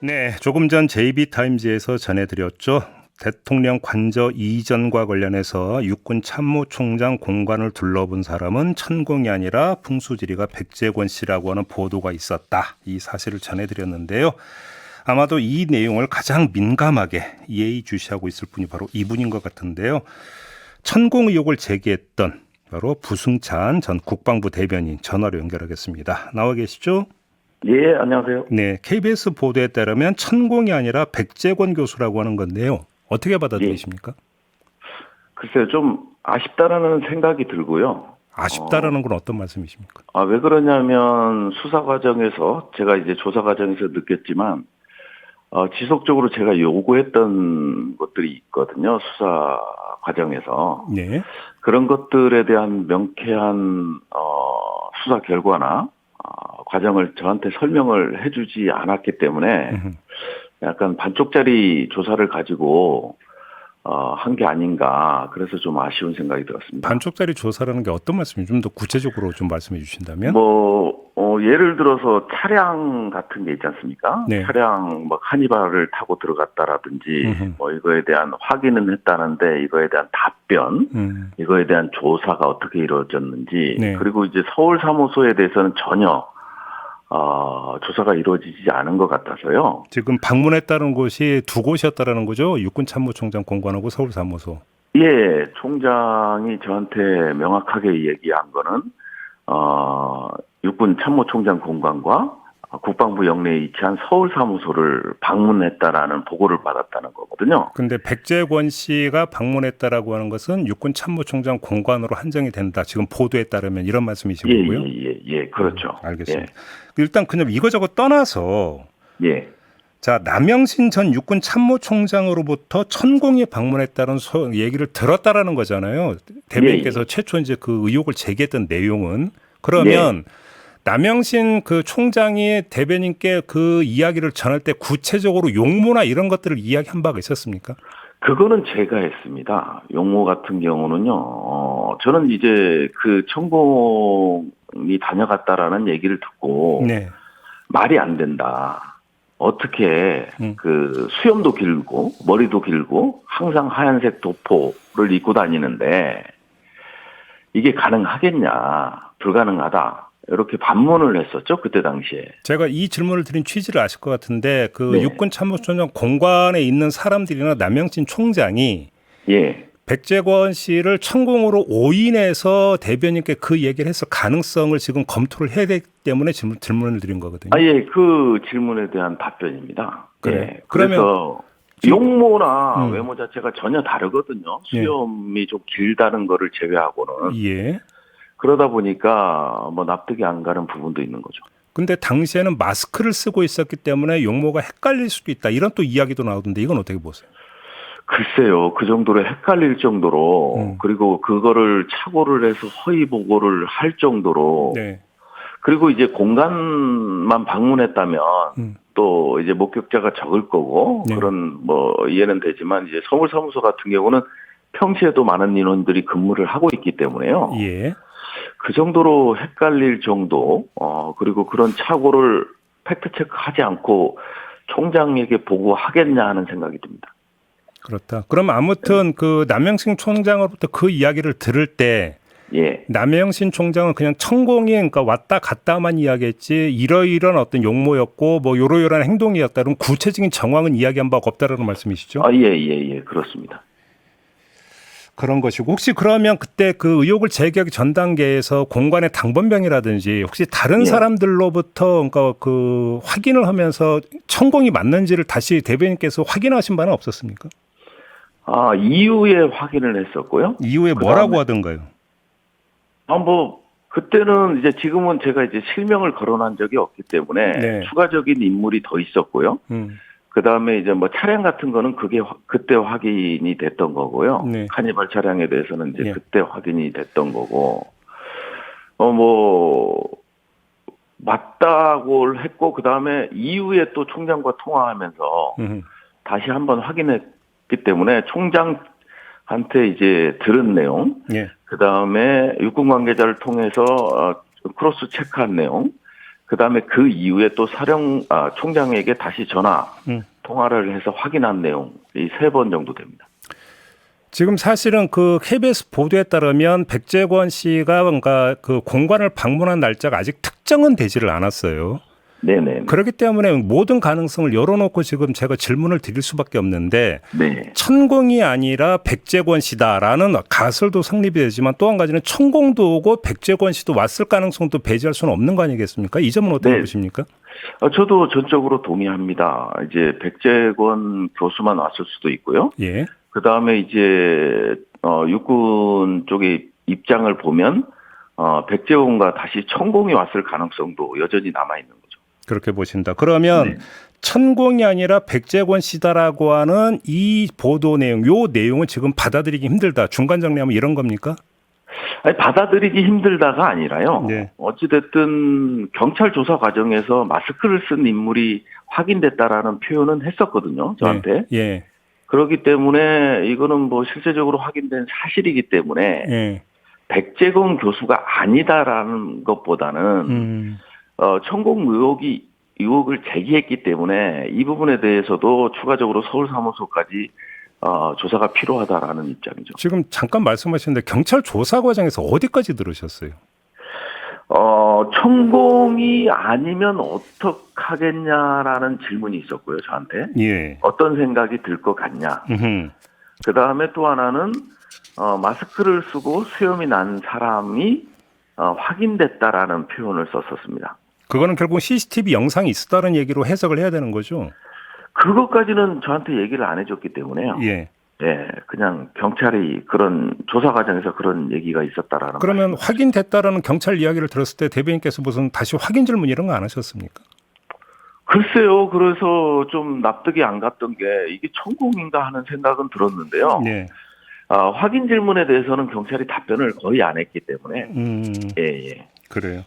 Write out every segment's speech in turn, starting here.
네, 조금 전 JB타임즈에서 전해드렸죠. 대통령 관저 이전과 관련해서 육군 참모총장 공관을 둘러본 사람은 천공이 아니라 풍수지리가 백제권 씨라고 하는 보도가 있었다. 이 사실을 전해드렸는데요. 아마도 이 내용을 가장 민감하게 예의주시하고 있을 분이 바로 이분인 것 같은데요. 천공 의혹을 제기했던 바로 부승찬 전 국방부 대변인 전화로 연결하겠습니다. 나와 계시죠? 예, 안녕하세요. 네, KBS 보도에 따르면 천공이 아니라 백제권 교수라고 하는 건데요. 어떻게 예. 받아들이십니까? 글쎄요, 좀 아쉽다라는 생각이 들고요. 아쉽다라는 건 어떤 말씀이십니까? 왜 그러냐면 수사 과정에서 제가 이제 조사 과정에서 느꼈지만, 지속적으로 제가 요구했던 것들이 있거든요. 수사 과정에서. 네. 그런 것들에 대한 명쾌한, 수사 결과나, 과정을 저한테 설명을 해주지 않았기 때문에 약간 반쪽짜리 조사를 가지고 한 게 아닌가. 그래서 좀 아쉬운 생각이 들었습니다. 반쪽짜리 조사라는 게 어떤 말씀인지 좀 더 구체적으로 좀 말씀해 주신다면? 예를 들어서 차량 같은 게 있지 않습니까? 네. 차량 카니발을 타고 들어갔다라든지 이거에 대한 확인은 했다는데 이거에 대한 답변, 이거에 대한 조사가 어떻게 이루어졌는지, 네. 그리고 이제 서울 사무소에 대해서는 전혀 조사가 이루어지지 않은 것 같아서요. 지금 방문했다는 곳이 두 곳이었다라는 거죠? 육군 참모총장 공관하고 서울 사무소. 예, 총장이 저한테 명확하게 얘기한 거는 육군 참모총장 공관과 국방부 영내에 위치한 서울 사무소를 방문했다라는 보고를 받았다는 거거든요. 근데 백제권 씨가 방문했다라고 하는 것은 육군 참모총장 공관으로 한정이 된다. 지금 보도에 따르면 이런 말씀이신 거고요. 예, 그렇죠. 알겠습니다. 일단 그냥 이거저거 떠나서 예. 자, 남영신 전 육군 참모총장으로부터 천공이 방문했다는 얘기를 들었다라는 거잖아요. 대변인께서 최초 이제 그 의혹을 제기했던 내용은 그러면 남영신 그 총장이 대변인께 그 이야기를 전할 때 구체적으로 용모나 이런 것들을 이야기한 바가 있었습니까? 그거는 제가 했습니다. 용모 같은 경우는요. 저는 이제 그 천공이 다녀갔다라는 얘기를 듣고 네. 말이 안 된다. 어떻게 그 수염도 길고 머리도 길고 항상 하얀색 도포를 입고 다니는데 이게 가능하겠냐? 불가능하다. 이렇게 반문을 했었죠. 그때 당시에. 제가 이 질문을 드린 취지를 아실 것 같은데 그 네. 육군 참모총장 공관에 있는 사람들이나 남영신 총장이 예. 백제권 씨를 천공으로 오인해서 대변인께 그 얘기를 해서 가능성을 지금 검토를 해야 되기 때문에 질문을 드린 거거든요. 예. 그 질문에 대한 답변입니다. 그래. 예. 그래서 용모나 외모 자체가 전혀 다르거든요. 수염이 좀 길다는 거를 제외하고는. 예. 그러다 보니까 납득이 안 가는 부분도 있는 거죠. 근데 당시에는 마스크를 쓰고 있었기 때문에 용모가 헷갈릴 수도 있다. 이런 또 이야기도 나오던데 이건 어떻게 보세요? 글쎄요. 그 정도로 헷갈릴 정도로 그리고 그거를 착오를 해서 허위 보고를 할 정도로 네. 그리고 이제 공간만 방문했다면 또 이제 목격자가 적을 거고 그런 이해는 되지만 이제 서울 사무소 같은 경우는 평시에도 많은 인원들이 근무를 하고 있기 때문에요. 예. 그 정도로 헷갈릴 정도 그리고 그런 착오를 팩트 체크하지 않고 총장에게 보고하겠냐 하는 생각이 듭니다. 그렇다. 그럼 아무튼 그 남영신 총장으로부터 그 이야기를 들을 때 남영신 총장은 그냥 천공이 그러니까 왔다 갔다만 이야기했지 이러이런 어떤 용모였고 요러요러한 행동이었다. 그럼 구체적인 정황은 이야기한 바가 없다라는 말씀이시죠? 예, 그렇습니다. 그런 것이고 혹시 그러면 그때 그 의혹을 제기하기 전 단계에서 공관의 당번병이라든지 혹시 다른 사람들로부터 그러니까 그 확인을 하면서 천공이 맞는지를 다시 대변인께서 확인하신 바는 없었습니까? 이후에 확인을 했었고요. 이후에 뭐라고 하던가요? 그때는 이제 지금은 제가 이제 실명을 거론한 적이 없기 때문에 추가적인 인물이 더 있었고요. 그 다음에 이제 차량 같은 거는 그게 그때 확인이 됐던 거고요. 카니발 차량에 대해서는 이제 그때 확인이 됐던 거고, 맞다고 했고, 그 다음에 이후에 또 총장과 통화하면서 다시 한번 확인했기 때문에 총장한테 이제 들은 내용, 그 다음에 육군 관계자를 통해서 크로스 체크한 내용, 그다음에 그 이후에 또 총장에게 다시 전화 통화를 해서 확인한 내용 이 3번 정도 됩니다. 지금 사실은 그 KBS 보도에 따르면 백재권 씨가 뭔가 그 공관을 방문한 날짜가 아직 특정은 되지를 않았어요. 네네. 그렇기 때문에 모든 가능성을 열어놓고 지금 제가 질문을 드릴 수밖에 없는데 네. 천공이 아니라 백재권 씨다라는 가설도 성립이 되지만 또 한 가지는 천공도 오고 백재권 씨도 왔을 가능성도 배제할 수는 없는 거 아니겠습니까? 이 점은 어떻게 네. 보십니까? 저도 전적으로 동의합니다. 이제 백재권 교수만 왔을 수도 있고요. 예. 그 다음에 이제 육군 쪽의 입장을 보면 백재권과 다시 천공이 왔을 가능성도 여전히 남아 있는 거죠. 그렇게 보신다. 그러면 네. 천공이 아니라 백재권 씨다라고 하는 이 보도 내용, 요 내용은 지금 받아들이기 힘들다. 중간 정리하면 이런 겁니까? 아니, 받아들이기 힘들다가 아니라요. 네. 어찌됐든 경찰 조사 과정에서 마스크를 쓴 인물이 확인됐다라는 표현은 했었거든요. 저한테. 예. 예. 그렇기 때문에 이거는 뭐 실제적으로 확인된 사실이기 때문에 예. 백재권 교수가 아니다라는 것보다는 천공 의혹을 제기했기 때문에 이 부분에 대해서도 추가적으로 서울사무소까지 조사가 필요하다라는 입장이죠. 지금 잠깐 말씀하셨는데 경찰 조사 과정에서 어디까지 들으셨어요? 천공이 아니면 어떡하겠냐라는 질문이 있었고요, 저한테. 예. 어떤 생각이 들 것 같냐. 그 다음에 또 하나는, 마스크를 쓰고 수염이 난 사람이, 확인됐다라는 표현을 썼었습니다. 그거는 결국 CCTV 영상이 있었다는 얘기로 해석을 해야 되는 거죠? 그것까지는 저한테 얘기를 안 해줬기 때문에요. 예. 예, 그냥 경찰이 그런 조사 과정에서 그런 얘기가 있었다라는. 그러면 확인됐다라는 경찰 이야기를 들었을 때 대변인께서 무슨 다시 확인 질문 이런 거 안 하셨습니까? 글쎄요. 그래서 좀 납득이 안 갔던 게 이게 천공인가 하는 생각은 들었는데요. 네. 확인 질문에 대해서는 경찰이 답변을 거의 안 했기 때문에. 예. 그래요.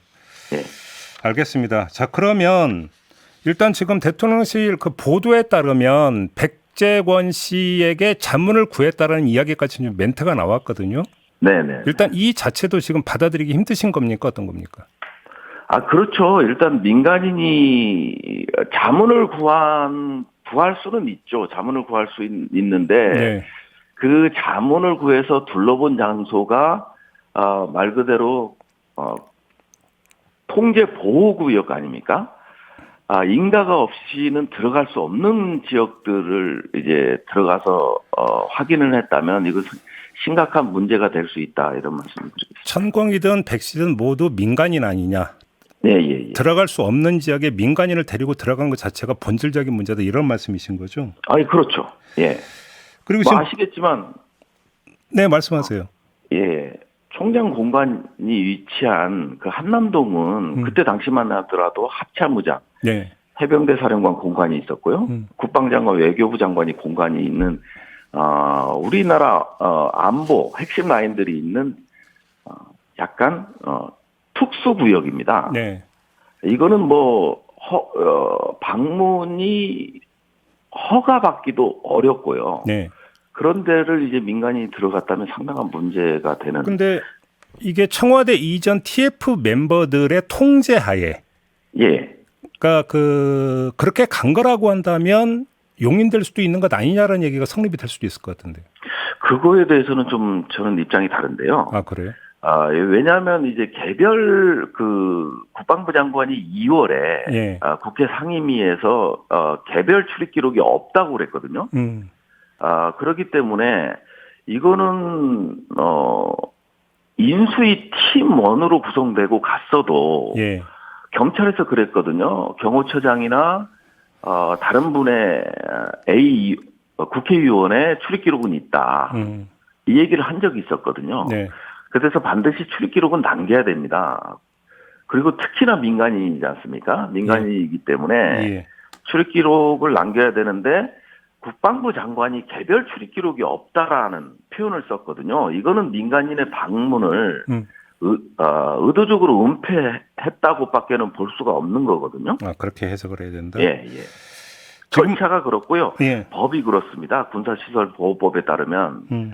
예. 알겠습니다. 자, 그러면 일단 지금 대통령실 그 보도에 따르면 백재권 씨에게 자문을 구했다라는 이야기까지 좀 멘트가 나왔거든요. 네네. 일단 이 자체도 지금 받아들이기 힘드신 겁니까? 어떤 겁니까? 그렇죠. 일단 민간인이 자문을 구할 수는 있죠. 자문을 구할 수 있는데 네. 그 자문을 구해서 둘러본 장소가 말 그대로 통제 보호구역 아닙니까? 인가가 없이는 들어갈 수 없는 지역들을 이제 들어가서 확인을 했다면 이것은 심각한 문제가 될 수 있다 이런 말씀을 드리겠습니다. 천공이든 백씨든 모두 민간인 아니냐? 예. 들어갈 수 없는 지역에 민간인을 데리고 들어간 것 자체가 본질적인 문제다 이런 말씀이신 거죠? 그렇죠. 예. 그리고 뭐 지금 아시겠지만 네 말씀하세요. 예. 총장 공간이 위치한 그 한남동은 그때 당시만 하더라도 합참의장, 네. 해병대 사령관 공간이 있었고요. 국방장관, 외교부 장관이 공간이 있는 우리나라 안보 핵심 라인들이 있는 약간 특수구역입니다. 네. 이거는 뭐 방문이 허가받기도 어렵고요. 네. 그런 데를 이제 민간인이 들어갔다면 상당한 문제가 되는. 근데 이게 청와대 이전 TF 멤버들의 통제하에, 예. 그러니까 그렇게 간 거라고 한다면 용인될 수도 있는 것 아니냐라는 얘기가 성립이 될 수도 있을 것 같은데. 그거에 대해서는 좀 저는 입장이 다른데요. 그래요? 왜냐하면 이제 개별 국방부 장관이 2월에 예. 국회 상임위에서 개별 출입 기록이 없다고 그랬거든요. 그렇기 때문에 이거는 인수위 팀원으로 구성되고 갔어도 예. 경찰에서 그랬거든요. 경호처장이나 다른 분의 국회의원의 출입 기록은 있다. 이 얘기를 한 적이 있었거든요. 네. 그래서 반드시 출입 기록은 남겨야 됩니다. 그리고 특히나 민간인이지 않습니까? 민간인이기 때문에 예. 출입 기록을 남겨야 되는데 국방부 장관이 개별 출입 기록이 없다라는 표현을 썼거든요. 이거는 민간인의 방문을 의도적으로 은폐했다고밖에는 볼 수가 없는 거거든요. 그렇게 해석을 해야 된다. 예. 절차가 그렇고요. 예. 법이 그렇습니다. 군사시설보호법에 따르면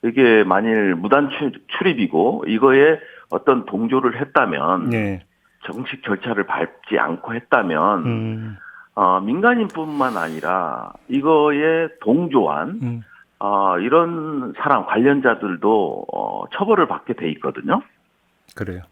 이게 만일 무단 출입이고 이거에 어떤 동조를 했다면 예. 정식 절차를 밟지 않고 했다면 민간인뿐만 아니라 이거에 동조한 이런 사람 관련자들도 처벌을 받게 돼 있거든요. 그래요.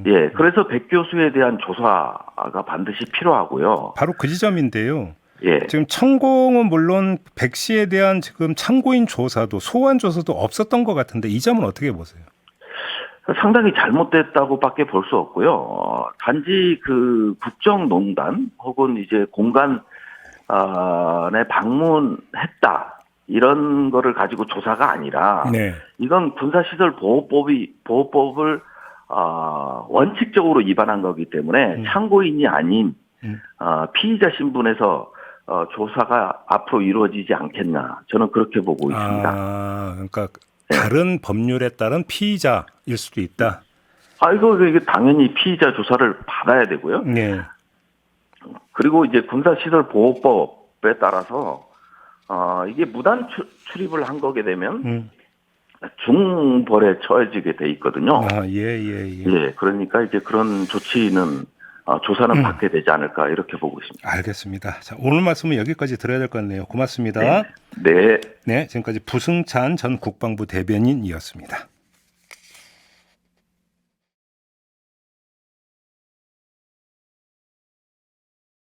예, 그래서 백 교수에 대한 조사가 반드시 필요하고요. 바로 그 지점인데요. 예, 지금 천공은 물론 백 씨에 대한 지금 참고인 조사도 소환 조사도 없었던 것 같은데 이 점은 어떻게 보세요? 상당히 잘못됐다고밖에 볼 수 없고요. 단지 그 국정농단 혹은 이제 공간에 방문했다 이런 거를 가지고 조사가 아니라 네. 이건 군사시설 보호법을 원칙적으로 위반한 거기 때문에 참고인이 아닌 피의자 신분에서 조사가 앞으로 이루어지지 않겠나 저는 그렇게 보고 있습니다. 그러니까 다른 법률에 따른 피의자일 수도 있다. 이게 당연히 피의자 조사를 받아야 되고요. 네. 그리고 이제 군사시설 보호법에 따라서 이게 무단 출입을 한 거게 되면 중벌에 처해지게 돼 있거든요. 예, 그러니까 이제 그런 조치는 조사는 받게 되지 않을까 이렇게 보고 있습니다. 알겠습니다. 자, 오늘 말씀은 여기까지 들어야 될 것 같네요. 고맙습니다. 네. 네, 지금까지 부승찬 전 국방부 대변인이었습니다.